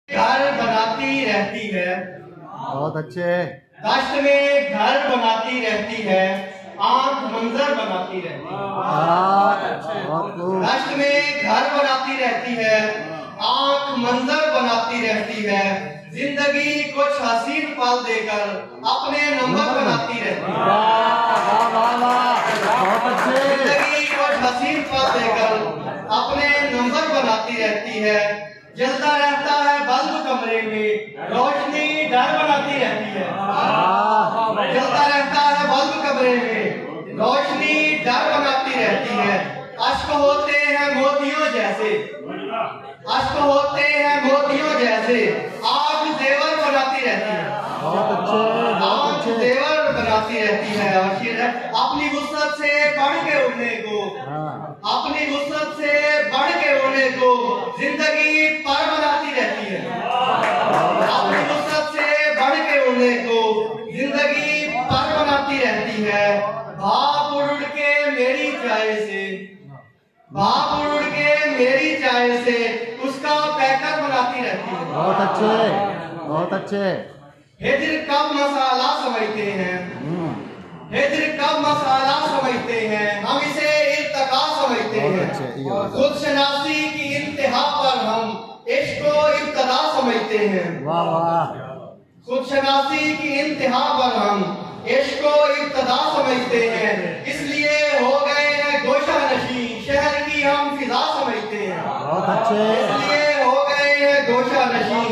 घर बनाती रहती है। बहुत अच्छे। कष्ट में घर बनाती रहती है, आंख मंजर बनाती रहती है। कष्ट में घर बनाती रहती है, आंख मंजर बनाती रहती है। जिंदगी कुछ हसीन पल देकर अपने नंबर बनाती रहती है। बहुत अच्छे। जिंदगी कुछ हसीन पल देकर अपने नंबर बनाती रहती है। जलता रहता है बल्ब कमरे में, रोशनी डर बनाती रहती है। जलता रहता है बल्ब कमरे में, रोशनी डर बनाती रहती है। अश्क होते हैं मोतियों जैसे, अश्क होते हैं मोतियों जैसे, आग जेवर बनाती रहती है। बहुत अच्छे। आग जेवर बनाती रहती है। और शेर है, अपनी वुसअत से बढ़ के उड़ने को, अपनी वुसअत से बढ़ के उड़ने को जिंदगी पर बनाती रहती है। अपनी वुसअत से बढ़ के उड़ने को जिंदगी पर बनाती रहती है। भाप उड़ के मेरी चाय से, भाप उड़ के मेरी चाय से उसका पैकर बनाती रहती है। बहुत अच्छे। बहुत अच्छे। हिजर कब मसाला समझते हैं, हिजर कब मसाला समझते हैं, हम इसे इर्तिका समझते हैं। खुद शनासी की इंतहा पर हम इश्क को इब्तदा समझते हैं। वाह वाह। खुद शनासी की इंतहा पर हम इश्क को इब्तदा समझते हैं। इसलिए हो गए हैं गोशा नशी, शहर की हम फिजा समझते हैं। बहुत अच्छे। इसलिए हो गए हैं गोशा नशी,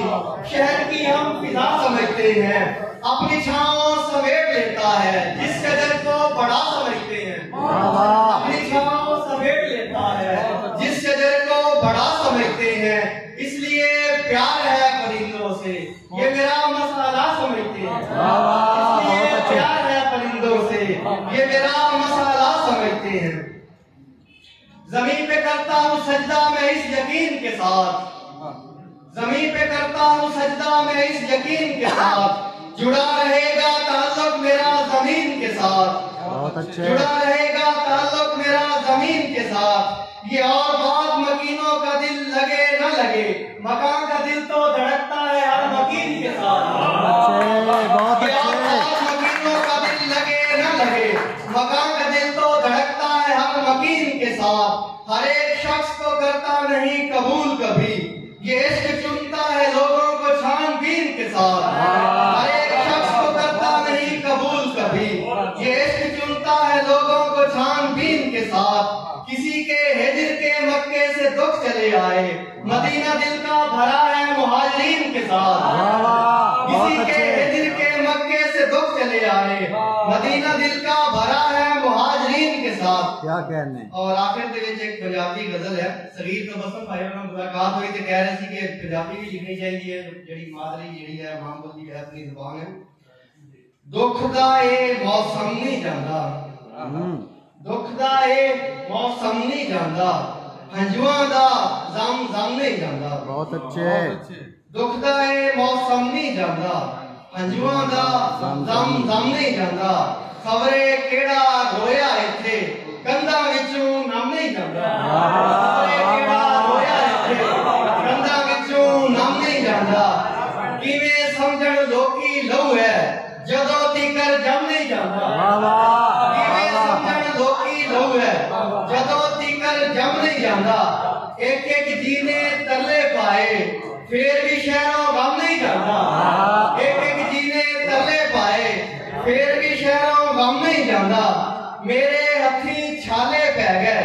शहर की हम फिजा समझते हैं। अपनी छांव समेट लेता है जिस शजर को बड़ा समझते हैं। अपनी छांव समेट लेता है जिस शजर को बड़ा समझते हैं। इसलिए प्यार है परिंदों से, ये मेरा मसाला समझते हैं। इसलिए प्यार है परिंदों से, ये मेरा मसाला समझते हैं। जमीन पे करता हूँ सजदा मैं इस यकीन के साथ, जमीन पे करता हूँ सजदा मैं इस यकीन के साथ, जुड़ा रहेगा ताल्लुक मेरा जमीन के साथ। बहुत अच्छे। जुड़ा रहेगा ताल्लुक मेरा जमीन के साथ। ये और बात मकीनों का दिल लगे न लगे, मकान का दिल तो धड़कता है हर मकीन के साथ। बहुत ये और अच्छे। बात मकीनों का दिल लगे न लगे, मकान का दिल तो धड़कता है हर मकीन के साथ। हर एक शख्स को करता नहीं कबूल कभी, ये इश्क चुनता है लोगों को छानबीन के साथ। हर एक शख्स को करता नहीं कबूल कभी, ये इश्क चुनता है लोगों को छानबीन के साथ। किसी के हिजर के मक्के से दुख चले आए, मदीना दिल का भरा है मुहाजिरीन के साथ। किसी के हिजर के मक्के से दुख चले आए, मदीना दिल का भरा है मुहाजिरीन के साथ। क्या कहने। और आखिर ਦੇ ਵਿੱਚ एक पंजाबी गजल है। सगीर तो बसम भाई ਨਾਲ मुलाकात हुई तो कह रहे थे कि पंजाबी भी लिखनी चाहिए, ਜਿਹੜੀ ਮਾਦਰੀ ਜਿਹੜੀ ਹੈ ਮਾਂ ਬੋਲੀ ਹੈ ਆਪਣੀ ਜ਼ੁਬਾਨ ਹੈ। दुख दा ए मौसम नहीं जांदा, दुख दा ए मौसम नहीं जांदा, हंजुआं दा जम जम नहीं जांदा। बहुत अच्छे। दुख दा ए मौसम नहीं जांदा, हंजुआं दा जम जम नहीं जांदा। खबरे केड़ा रोया इत्थे, कंधा विचों नम नहीं जांदा। खबरे केड़ा रोया इत्थे, कंधा विचों नम नहीं जांदा। किवें समझण लोकी लहू है जदों तिकर जम नहीं जांदा। किवें समझण लोकी लहू है जदों तिकर जम नहीं जांदा। एक एक जी ने तरले पाए फिर भी शहरों गम नहीं जांदा। एक एक जी ने तरले पाए फिर भी शहरों गम नहीं जांदा। मेरे हथी छाले पै गए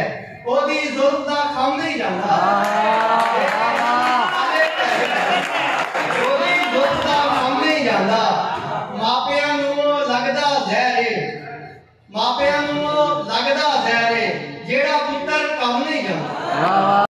ओदी जुल्फ दा खम नहीं जांदा। ओदी जुल्फ दा खम नहीं जांदा। मापियां नूं लगदा ज़हर, मापियां नूं लगदा ज़हर, जेड़ा पुत्तर कम नहीं जांदा।